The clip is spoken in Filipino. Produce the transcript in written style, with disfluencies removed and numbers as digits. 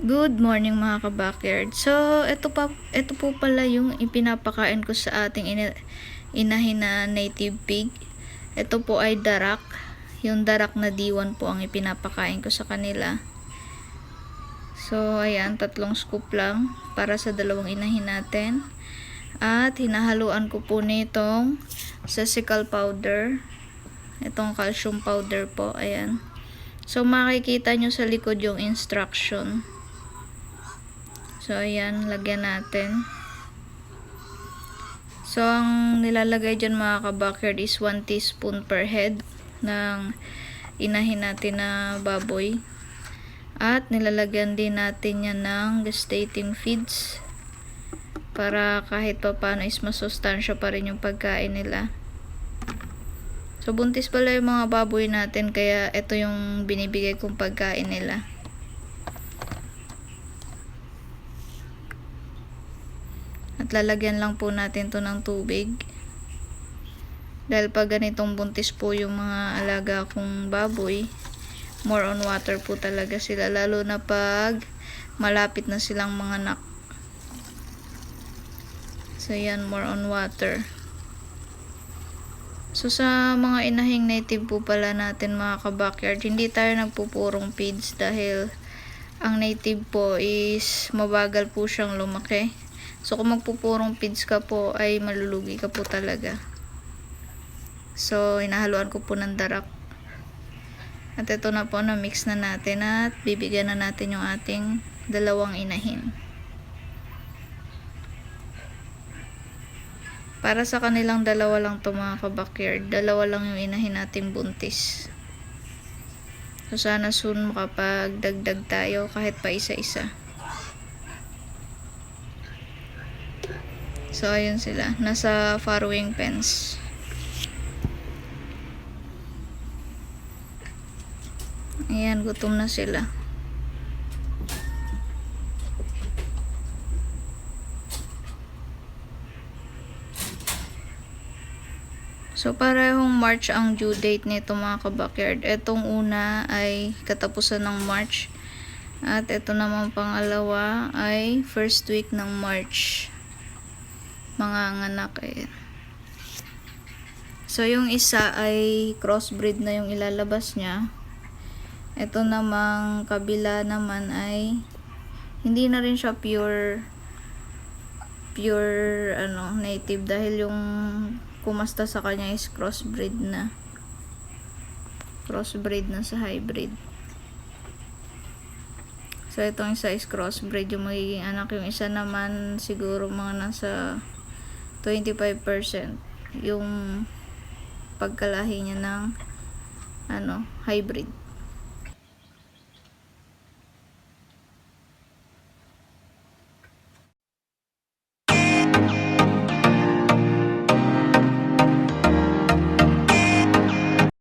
Good morning mga ka-backyard. So, ito po pala yung ipinapakain ko sa ating inahin na native pig. Ito po ay darak. Yung darak na diwan po ang ipinapakain ko sa kanila. So, ayan, 3 scoop lang para sa 2 inahin natin. At hinahaluan ko po nitong sesical powder. Itong calcium powder po, ayan. So, makikita nyo sa likod yung instruction. So, ayan, lagyan natin. So, ang nilalagay dyan mga ka-backyard is 1 teaspoon per head ng inahin natin na baboy. At nilalagyan din natin yan ng gestating feeds para kahit pa paano is masustansya pa rin yung pagkain nila. So, buntis pala yung mga baboy natin kaya ito yung binibigay kong pagkain nila. At lalagyan lang po natin to ng tubig. Dahil pag ganitong buntis po yung mga alaga kong baboy, more on water po talaga sila. Lalo na pag malapit na silang mga anak. So yan, more on water. So sa mga inahing native po pala natin mga ka-backyard, hindi tayo nagpupurong feeds dahil ang native po is mabagal po siyang lumaki. So, kung magpupurong feeds ka po, ay malulugi ka po talaga. So, hinahaluan ko po ng darak. At ito na po, na-mix na natin at bibigyan na natin yung ating 2 inahin. Para sa kanilang 2 lang to mga ka-backyard. 2 lang yung inahin natin buntis. So, sana soon makapagdagdag tayo kahit pa isa-isa. So, ayun sila. Nasa farrowing pens. Ayan, gutom na sila. So, parehong March ang due date nito mga ka-backyard. Etong una ay katapusan ng March. At ito naman pangalawa ay first week ng March. Mga anak eh. So yung isa ay crossbreed na yung ilalabas niya. Ito namang kabila naman ay hindi na rin siya pure native dahil yung kumasta sa kanya is crossbreed na sa hybrid. So itong isa is crossbreed yung magiging anak, yung isa naman siguro mga nasa 25% yung pagkalahi niya ng hybrid.